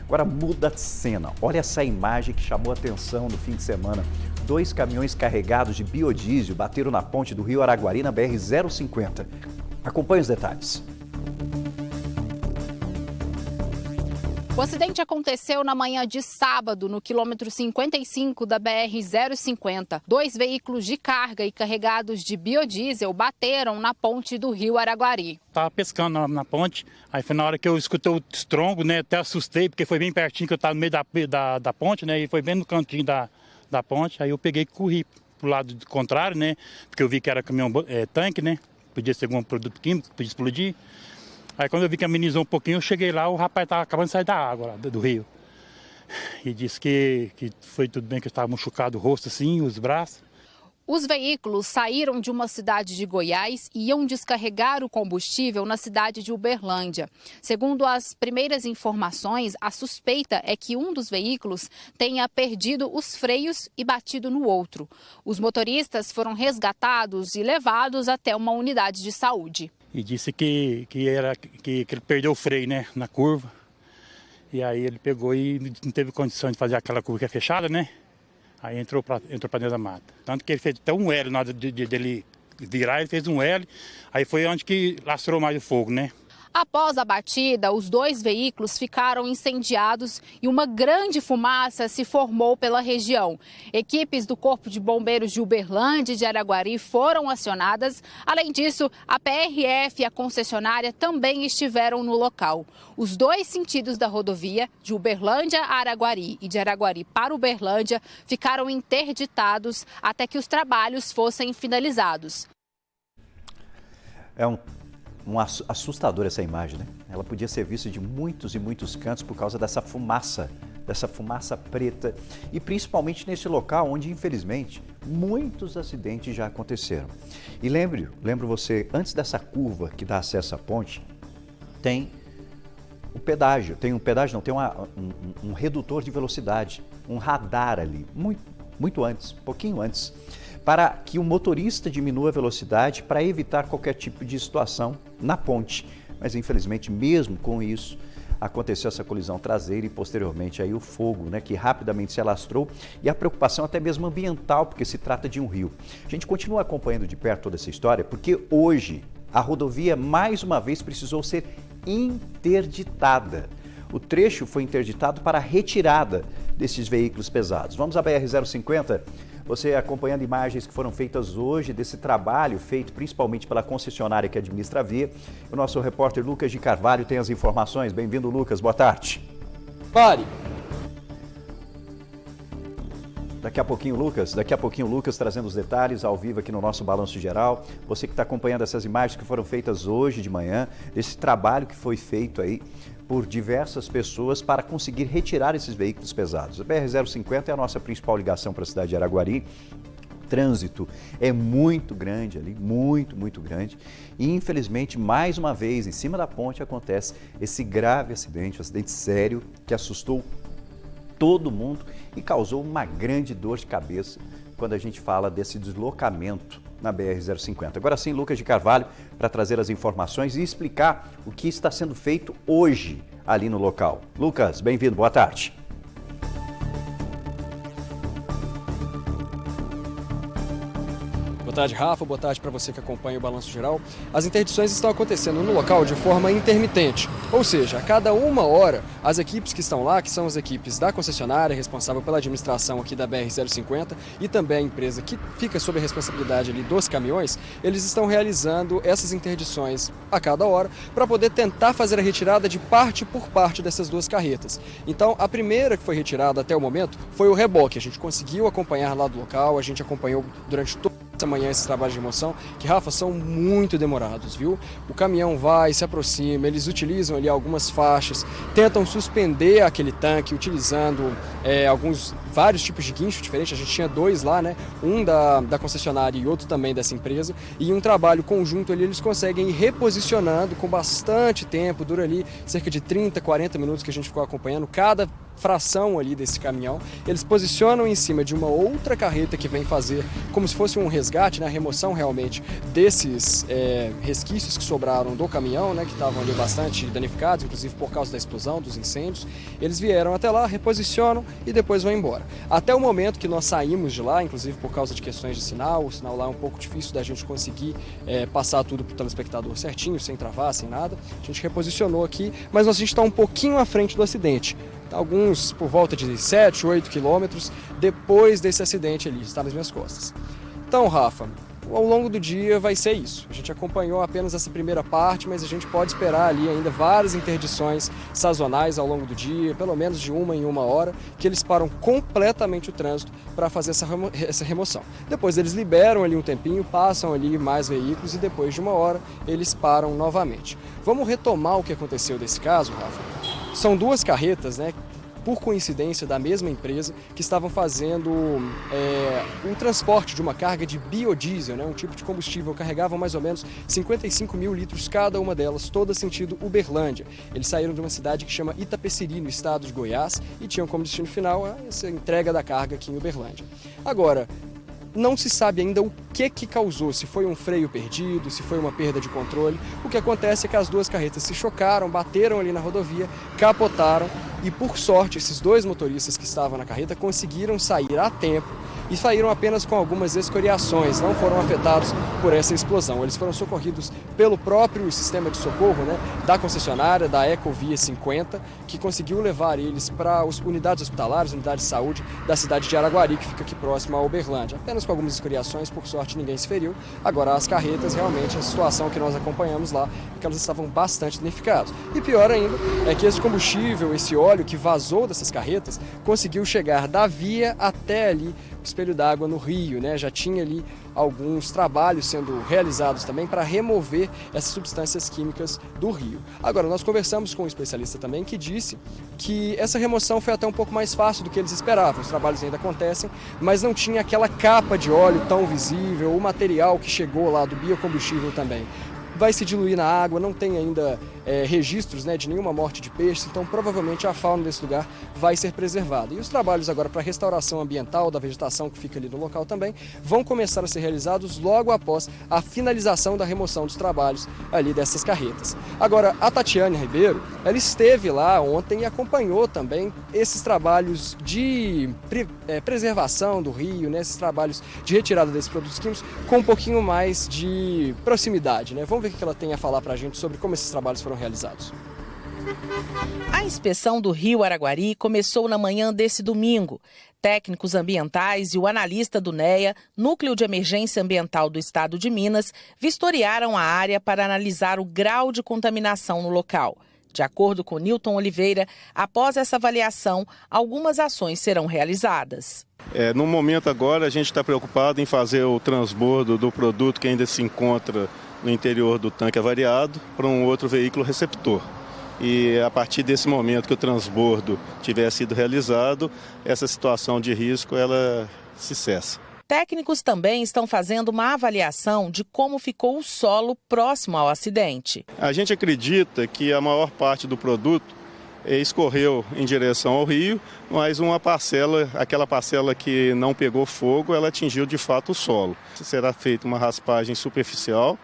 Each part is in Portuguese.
Agora muda a cena. Olha essa imagem que chamou a atenção no fim de semana. 2 caminhões carregados de biodiesel bateram na ponte do Rio Araguari, na BR-050. Acompanhe os detalhes. O acidente aconteceu na manhã de sábado, no quilômetro 55 da BR-050. 2 veículos de carga e carregados de biodiesel bateram na ponte do Rio Araguari. Estava pescando na ponte, aí foi na hora que eu escutei o estrongo, né? Até assustei, porque foi bem pertinho, que eu estava no meio da ponte, né? E foi bem no cantinho da ponte, aí eu peguei e corri pro lado contrário, né? Porque eu vi que era caminhão tanque, né? Podia ser algum produto químico, podia explodir. Aí quando eu vi que amenizou um pouquinho, eu cheguei lá, o rapaz estava acabando de sair da água, lá, do rio. E disse que foi tudo bem, que eu estava machucado o rosto assim, os braços. Os veículos saíram de uma cidade de Goiás e iam descarregar o combustível na cidade de Uberlândia. Segundo as primeiras informações, a suspeita é que um dos veículos tenha perdido os freios e batido no outro. Os motoristas foram resgatados e levados até uma unidade de saúde. E disse que ele perdeu o freio, né, na curva. E aí ele pegou e não teve condição de fazer aquela curva que é fechada, né? Aí entrou para dentro da mata. Tanto que ele fez até um L, na hora dele virar, ele fez um L. Aí foi onde que lastrou mais o fogo, né? Após a batida, os 2 veículos ficaram incendiados e uma grande fumaça se formou pela região. Equipes do Corpo de Bombeiros de Uberlândia e de Araguari foram acionadas. Além disso, a PRF e a concessionária também estiveram no local. Os 2 sentidos da rodovia, de Uberlândia a Araguari e de Araguari para Uberlândia, ficaram interditados até que os trabalhos fossem finalizados. Assustadora essa imagem, né? Ela podia ser vista de muitos e muitos cantos por causa dessa fumaça preta e principalmente nesse local onde, infelizmente, muitos acidentes já aconteceram. E lembro você, antes dessa curva que dá acesso à ponte, tem um redutor de velocidade, um radar ali, muito antes, pouquinho antes, para que o motorista diminua a velocidade para evitar qualquer tipo de situação na ponte. Mas, infelizmente, mesmo com isso, aconteceu essa colisão traseira e, posteriormente, aí o fogo, né, que rapidamente se alastrou e a preocupação até mesmo ambiental, porque se trata de um rio. A gente continua acompanhando de perto toda essa história, porque hoje a rodovia, mais uma vez, precisou ser interditada. O trecho foi interditado para a retirada desses veículos pesados. Vamos à BR-050. Você acompanhando imagens que foram feitas hoje desse trabalho feito principalmente pela concessionária que administra a via. O nosso repórter Lucas de Carvalho tem as informações. Bem-vindo, Lucas. Boa tarde. Pare. Daqui a pouquinho, Lucas trazendo os detalhes ao vivo aqui no nosso Balanço Geral. Você que está acompanhando essas imagens que foram feitas hoje de manhã, esse trabalho que foi feito aí por diversas pessoas para conseguir retirar esses veículos pesados. A BR-050 é a nossa principal ligação para a cidade de Araguari. O trânsito é muito grande ali, muito grande. E, infelizmente, mais uma vez, em cima da ponte, acontece esse grave acidente, um acidente sério que assustou todo mundo e causou uma grande dor de cabeça quando a gente fala desse deslocamento na BR-050. Agora sim, Lucas de Carvalho, para trazer as informações e explicar o que está sendo feito hoje ali no local. Lucas, bem-vindo, boa tarde. Boa tarde, Rafa. Boa tarde para você que acompanha o Balanço Geral. As interdições estão acontecendo no local de forma intermitente, ou seja, a cada 1 hora, as equipes que estão lá, que são as equipes da concessionária responsável pela administração aqui da BR-050 e também a empresa que fica sob a responsabilidade ali dos caminhões, eles estão realizando essas interdições a cada hora para poder tentar fazer a retirada de parte por parte dessas 2 carretas. Então, a primeira que foi retirada até o momento foi o reboque. A gente conseguiu acompanhar lá do local, a gente acompanhou durante todo essa manhã esses trabalhos de remoção, que, Rafa, são muito demorados, viu? O caminhão vai, se aproxima, eles utilizam ali algumas faixas, tentam suspender aquele tanque utilizando vários tipos de guincho diferentes. A gente tinha 2 lá, né? Um da concessionária e outro também dessa empresa. E em um trabalho conjunto ali, eles conseguem ir reposicionando com bastante tempo, dura ali cerca de 30, 40 minutos que a gente ficou acompanhando cada fração ali desse caminhão, eles posicionam em cima de uma outra carreta que vem fazer como se fosse um resgate, né, a remoção realmente desses resquícios que sobraram do caminhão, né, que estavam ali bastante danificados, inclusive por causa da explosão, dos incêndios. Eles vieram até lá, reposicionam e depois vão embora. Até o momento que nós saímos de lá, inclusive por causa de questões de sinal, o sinal lá é um pouco difícil da gente conseguir passar tudo para o telespectador certinho, sem travar, sem nada. A gente reposicionou aqui, mas a gente está um pouquinho à frente do acidente. Alguns por volta de 7, 8 quilômetros depois desse acidente ali, está nas minhas costas. Então, Rafa, ao longo do dia vai ser isso. A gente acompanhou apenas essa primeira parte, mas a gente pode esperar ali ainda várias interdições sazonais ao longo do dia, pelo menos de 1 em 1 hora, que eles param completamente o trânsito para fazer essa remoção. Depois eles liberam ali um tempinho, passam ali mais veículos e depois de 1 hora eles param novamente. Vamos retomar o que aconteceu desse caso, Rafa? São 2 carretas, né? Por coincidência, da mesma empresa, que estavam fazendo um transporte de uma carga de biodiesel, né, um tipo de combustível, carregavam mais ou menos 55 mil litros cada uma delas, toda sentido Uberlândia. Eles saíram de uma cidade que chama Itapeceri, no estado de Goiás, e tinham como destino final essa entrega da carga aqui em Uberlândia. Agora, não se sabe ainda o que causou, se foi um freio perdido, se foi uma perda de controle. O que acontece é que as 2 carretas se chocaram, bateram ali na rodovia, capotaram e, por sorte, esses 2 motoristas que estavam na carreta conseguiram sair a tempo e saíram apenas com algumas escoriações, não foram afetados por essa explosão. Eles foram socorridos pelo próprio sistema de socorro, né, da concessionária, da Ecovia 50, que conseguiu levar eles para as unidades hospitalares, unidades de saúde da cidade de Araguari, que fica aqui próximo a Uberlândia. Apenas com algumas escoriações, por sorte ninguém se feriu. Agora as carretas, realmente, a situação que nós acompanhamos lá é que elas estavam bastante danificadas. E pior ainda é que esse combustível, esse óleo que vazou dessas carretas, conseguiu chegar da via até ali o espelho d'água no rio, né? Já tinha ali alguns trabalhos sendo realizados também para remover essas substâncias químicas do rio. Agora, nós conversamos com um especialista também que disse que essa remoção foi até um pouco mais fácil do que eles esperavam. Os trabalhos ainda acontecem, mas não tinha aquela capa de óleo tão visível, o material que chegou lá do biocombustível também. Vai se diluir na água, não tem ainda registros, né, de nenhuma morte de peixes, então provavelmente a fauna desse lugar vai ser preservada. E os trabalhos agora para restauração ambiental da vegetação que fica ali no local também vão começar a ser realizados logo após a finalização da remoção dos trabalhos ali dessas carretas. Agora, a Tatiane Ribeiro, ela esteve lá ontem e acompanhou também esses trabalhos de preservação do rio, né, esses trabalhos de retirada desses produtos químicos com um pouquinho mais de proximidade, né? Vamos ver o que ela tem a falar para a gente sobre como esses trabalhos foram realizados. A inspeção do Rio Araguari começou na manhã desse domingo. Técnicos ambientais e o analista do NEA, Núcleo de Emergência Ambiental do Estado de Minas, vistoriaram a área para analisar o grau de contaminação no local. De acordo com Nilton Oliveira, após essa avaliação, algumas ações serão realizadas. No momento agora, a gente está preocupado em fazer o transbordo do produto que ainda se encontra no interior do tanque avariado para um outro veículo receptor. E a partir desse momento que o transbordo tiver sido realizado, essa situação de risco ela se cessa. Técnicos também estão fazendo uma avaliação de como ficou o solo próximo ao acidente. A gente acredita que a maior parte do produto escorreu em direção ao rio, mas uma parcela, aquela parcela que não pegou fogo, ela atingiu de fato o solo. Será feita uma raspagem superficial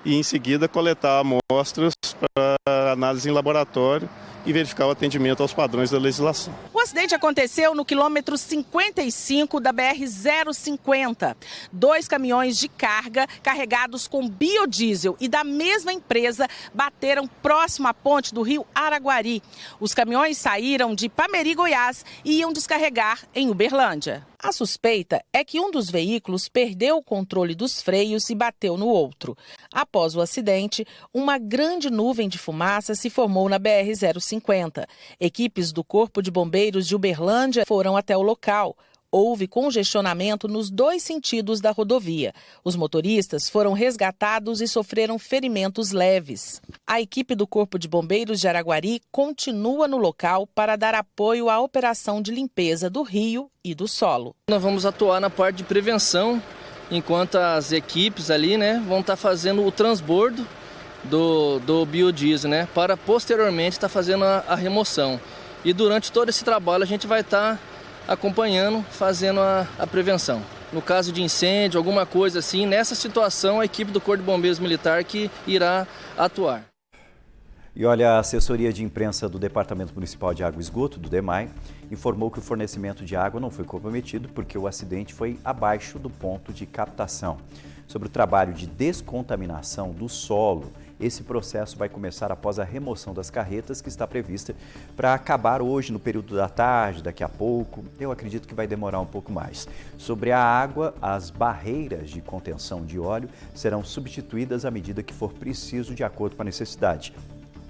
e em seguida coletar amostras para análise em laboratório e verificar o atendimento aos padrões da legislação. O acidente aconteceu no quilômetro 55 da BR-050. 2 caminhões de carga carregados com biodiesel e da mesma empresa bateram próximo à ponte do rio Araguari. Os caminhões saíram de Ipameri, Goiás, e iam descarregar em Uberlândia. A suspeita é que um dos veículos perdeu o controle dos freios e bateu no outro. Após o acidente, uma grande nuvem de fumaça se formou na BR-050. Equipes do Corpo de Bombeiros de Uberlândia foram até o local. Houve congestionamento nos 2 sentidos da rodovia. Os motoristas foram resgatados e sofreram ferimentos leves. A equipe do Corpo de Bombeiros de Araguari continua no local para dar apoio à operação de limpeza do rio e do solo. Nós vamos atuar na parte de prevenção, enquanto as equipes ali, né, vão estar fazendo o transbordo do biodiesel, né, para posteriormente estar fazendo a remoção. E durante todo esse trabalho a gente vai estar acompanhando, fazendo a prevenção. No caso de incêndio, alguma coisa assim, nessa situação a equipe do Corpo de Bombeiros Militar que irá atuar. E olha, a assessoria de imprensa do Departamento Municipal de Água e Esgoto, do DEMAI, informou que o fornecimento de água não foi comprometido porque o acidente foi abaixo do ponto de captação. Sobre o trabalho de descontaminação do solo, esse processo vai começar após a remoção das carretas, que está prevista para acabar hoje, no período da tarde, daqui a pouco. Eu acredito que vai demorar um pouco mais. Sobre a água, as barreiras de contenção de óleo serão substituídas à medida que for preciso, de acordo com a necessidade.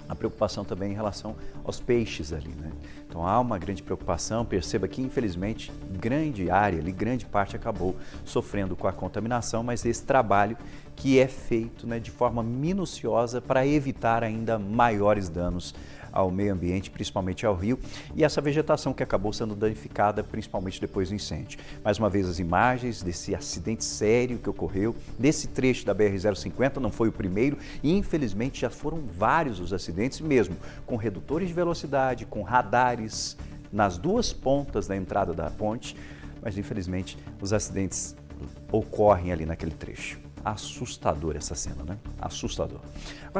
A preocupação também em relação aos peixes ali, né? Então há uma grande preocupação, perceba que infelizmente grande área ali, grande parte acabou sofrendo com a contaminação, mas esse trabalho que é feito, né, de forma minuciosa para evitar ainda maiores danos ao meio ambiente, principalmente ao rio, e essa vegetação que acabou sendo danificada, principalmente depois do incêndio. Mais uma vez as imagens desse acidente sério que ocorreu, desse trecho da BR-050, não foi o primeiro, e infelizmente já foram vários os acidentes, mesmo com redutores de velocidade, com radares nas duas pontas da entrada da ponte, mas infelizmente os acidentes ocorrem ali naquele trecho. Assustador essa cena, né? Assustador. Agora,